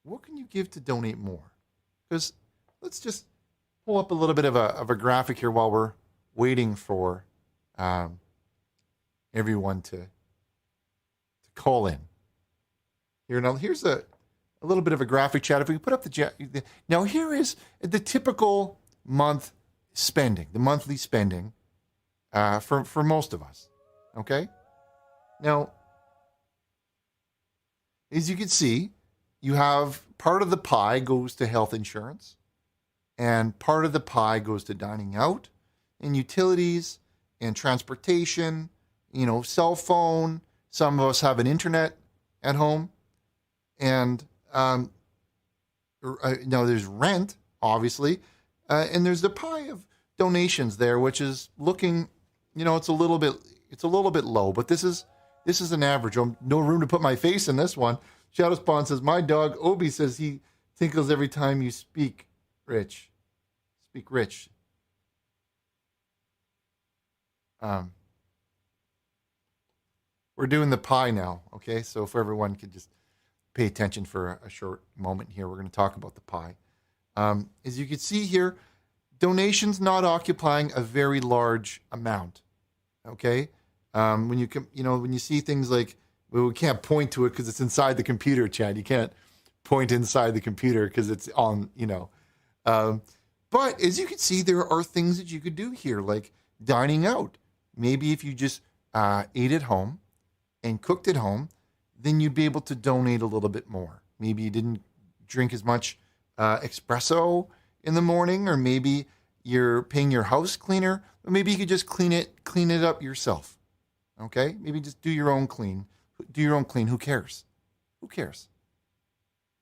what can you give to donate more? Because let's just pull up a little bit of a graphic here while we're waiting for um, everyone to call in. Here now, here's a little bit of a graphic, chat. If we put up now, here is the typical month spending, the monthly spending for most of us. Okay. Now, as you can see, you have part of the pie goes to health insurance, and part of the pie goes to dining out, and utilities, and transportation. Cell phone. Some of us have an internet at home, and there's rent, obviously, and there's the pie of donations there, which is looking, it's a little bit low, but this is an average. No room to put my face in this one. Shadow Spawn says, my dog Obi says he tinkles every time you speak, Rich. Speak rich. We're doing the pie now, okay? So if everyone could just pay attention for a short moment here, we're going to talk about the pie. As you can see here, donations not occupying a very large amount, okay? When you see things like, well, we can't point to it because it's inside the computer, Chad. You can't point inside the computer because it's on, But as you can see, there are things that you could do here, like dining out. Maybe if you just ate at home and cooked at home, then you'd be able to donate a little bit more. Maybe you didn't drink as much espresso in the morning, or maybe you're paying your house cleaner, or maybe you could just clean it up yourself. Okay? Maybe just do your own clean. Who cares? Who cares?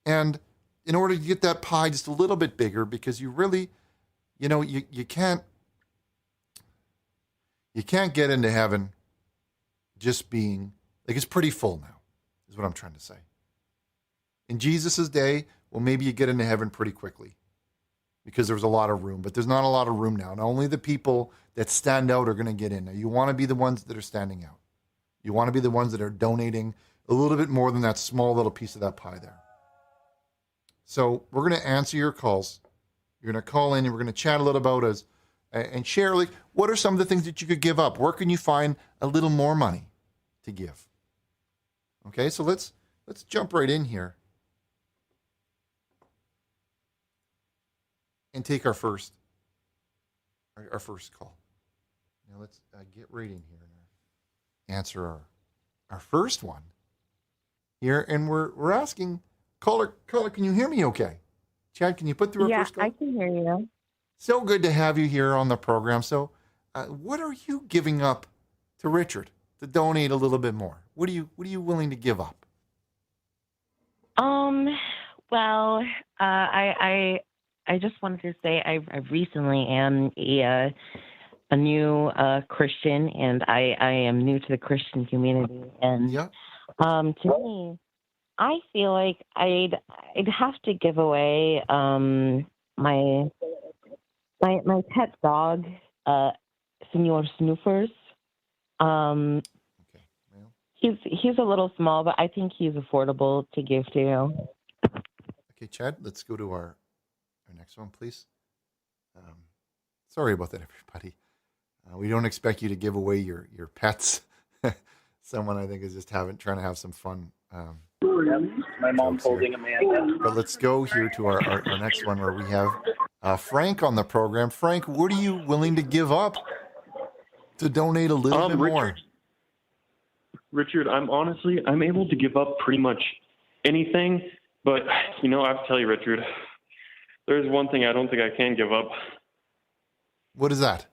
And in order to get that pie just a little bit bigger, because you really, you can't get into heaven just being, like, it's pretty full now, is what I'm trying to say. In Jesus' day, well, maybe you get into heaven pretty quickly because there was a lot of room, but there's not a lot of room now. And only the people that stand out are going to get in. Now, you want to be the ones that are standing out. You want to be the ones that are donating a little bit more than that small little piece of that pie there. So we're going to answer your calls. You're going to call in and we're going to chat a little about us and share, like, what are some of the things that you could give up? Where can you find a little more money to give? Okay, so let's jump right in here and take our first call. Now let's get right in here and answer our first one here, and we're asking caller, can you hear me okay? Chad, can you put through our first call? Yeah, I can hear you. So good to have you here on the program. So what are you giving up to Richard to donate a little bit more? What are you willing to give up? Well, I just wanted to say I recently am a new Christian, and I am new to the Christian community. And Yeah. to me, I feel like I'd have to give away my pet dog, Senor Snoofers. Okay. Well, He's a little small, but I think he's affordable to give to. okay, Chad, let's go to our next one, please. Sorry about that, everybody. We don't expect you to give away your pets. Someone, I think, is just trying to have some fun. My mom's holding Amanda. But let's go here to our next one, where we have Frank on the program. Frank, what are you willing to give up to donate a little bit more? Richard, I'm able to give up pretty much anything, but I have to tell you, Richard, there's one thing I don't think I can give up. What is that?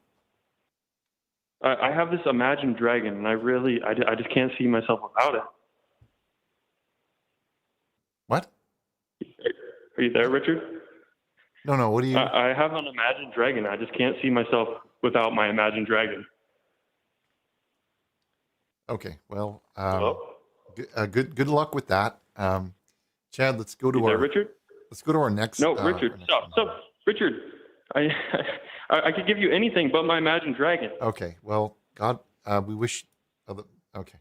I have this imagined dragon, and I just can't see myself without it. What? Are you there, Richard? No. What do you? I have an imagined dragon. I just can't see myself without my imagined dragon. Okay. Well, Hello? good luck with that. Chad, let's go to Richard? Let's go to our next. No, Richard, stop, Richard. I could give you anything but my imagined dragon. Okay. Well, God, we wish. Okay.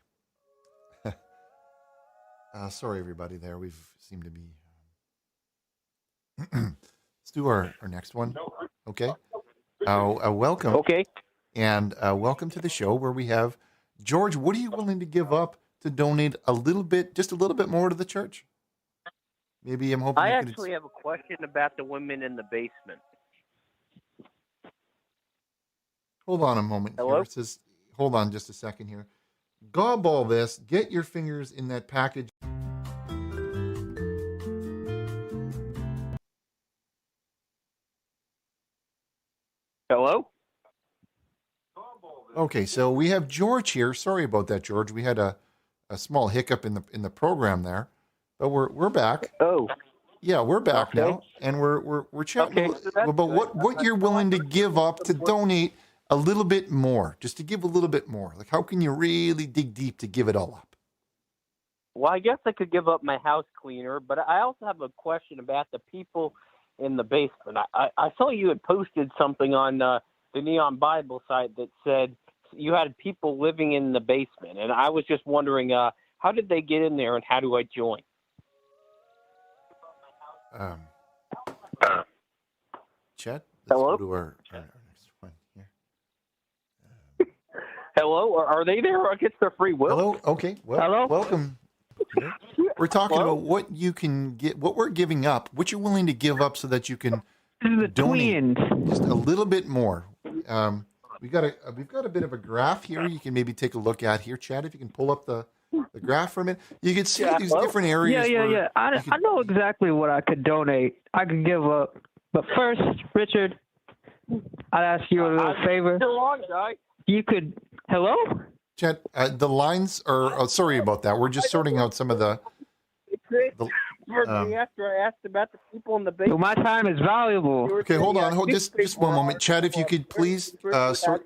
Sorry, everybody. There, we seem to be Let's do our next one. Okay. Welcome. Okay. And welcome to the show where we have George. What are you willing to give up to donate a little bit, just a little bit more to the church? Maybe I'm hoping I you could. actually have a question about the women in the basement. Hold on a moment Hello? here. It says, hold on just a second here. Gob all this. Get your fingers in that package. Hello? Okay, so we have George here. Sorry about that, George. We had a small hiccup in the program there, but we're back. Oh. Yeah, we're back Okay. now, and we're chatting Okay, so that's about good. what you're willing to give up to donate a little bit more, just to give a little bit more. Like, how can you really dig deep to give it all up? Well, I guess I could give up my house cleaner, but I also have a question about the people in the basement. I saw you had posted something on the Neon Bible site that said you had people living in the basement, and I was just wondering, how did they get in there, and how do I join? Chet, let's Hello? go to our next one here. Hello? Are they there against their free will? Hello. Okay. Well, Hello? welcome. We're talking Hello? about what you can get, what we're giving up, what you're willing to give up so that you can The donate twins. just a little bit more. We've got a bit of a graph here. You can maybe take a look at here, Chad. If you can pull up the graph from it, you can see Yeah, these hello? different areas. Yeah. I know exactly what I could donate. I could give up. But first, Richard, I'd ask you a little favor. Still on, guy. You could. Hello? Chad, the lines are. Oh, sorry about that. We're just sorting out some of the. After I asked about the people in the So basement. my time is valuable. Okay, hold on. Just one moment, Chad. If you could please sort.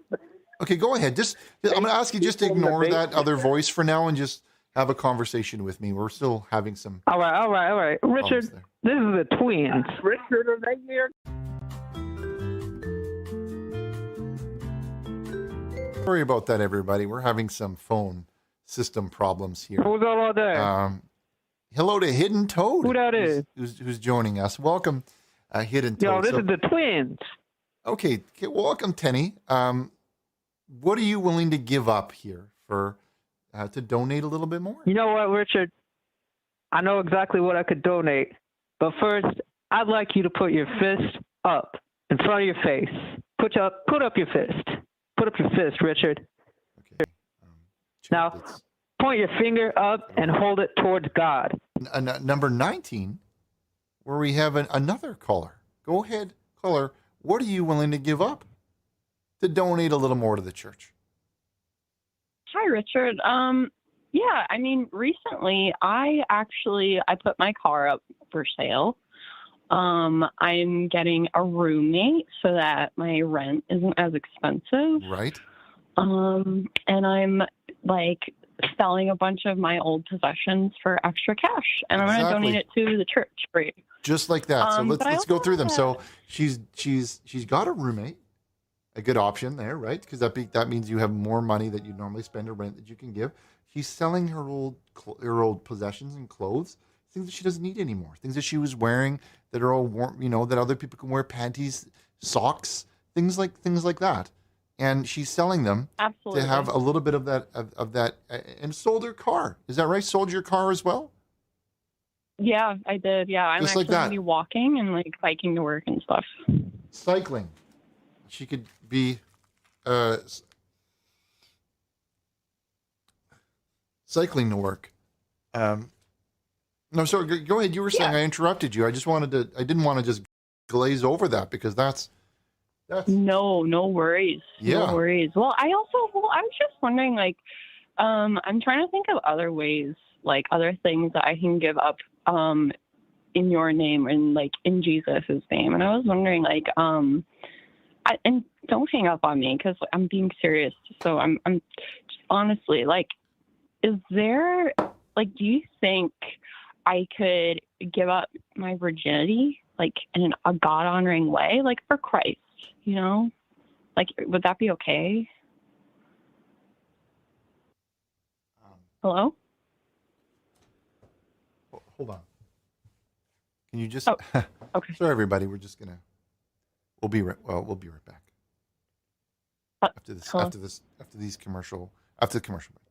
Okay, go ahead. I'm going to ask you just to ignore that other voice for now and just have a conversation with me. We're still having some. All right. Richard, there. this is the twins. Richard, are they here? Sorry about that, everybody. We're having some phone system problems here. Who's all there? Hello to Hidden Toad. Who that is? Who's joining us? Welcome, Hidden Toad. Yo, this is the twins. Okay, welcome, Tenny. What are you willing to give up here for to donate a little bit more? You know what, Richard? I know exactly what I could donate. But first, I'd like you to put your fist up in front of your face. Put up your fist. Put up your fist, Richard. Okay. Now, it's, point your finger up and hold it towards God. number 19, where we have another caller. Go ahead, caller. What are you willing to give up to donate a little more to the church? Hi, Richard. Yeah, I mean, recently I put my car up for sale. I'm getting a roommate so that my rent isn't as expensive. Right. And I'm like selling a bunch of my old possessions for extra cash, and I'm going to donate it to the church for you. Just like that. So let's go through them. have- So she's got a roommate, a good option there, right? Because that means you have more money that you normally spend a rent that you can give. She's selling her old possessions and clothes, things that she doesn't need anymore, things that she was wearing that are all warm, that other people can wear, panties, socks, things like that. And she's selling them Absolutely. to have a little bit of that, and sold her car. Is that right? Sold your car as well? Yeah, I did. Yeah, I'm Just actually like going that. to be walking and like biking to work and stuff. Cycling. She could be cycling to work. No, sorry. Go ahead. You were saying I interrupted you. I didn't want to just glaze over that because that's. No worries. Yeah. No worries. Well, I was just wondering, like, I'm trying to think of other ways, like other things that I can give up in your name and like in Jesus' name. And I was wondering, like, and don't hang up on me because I'm being serious. So I'm just honestly, like, is there, like, do you think I could give up my virginity, like, in a God-honoring way, like for Christ? Like, would that be okay? Hello? Hold on. Can you just? Oh. Okay. Sorry, everybody. We'll be right back Uh, after this. hello? After the commercial break.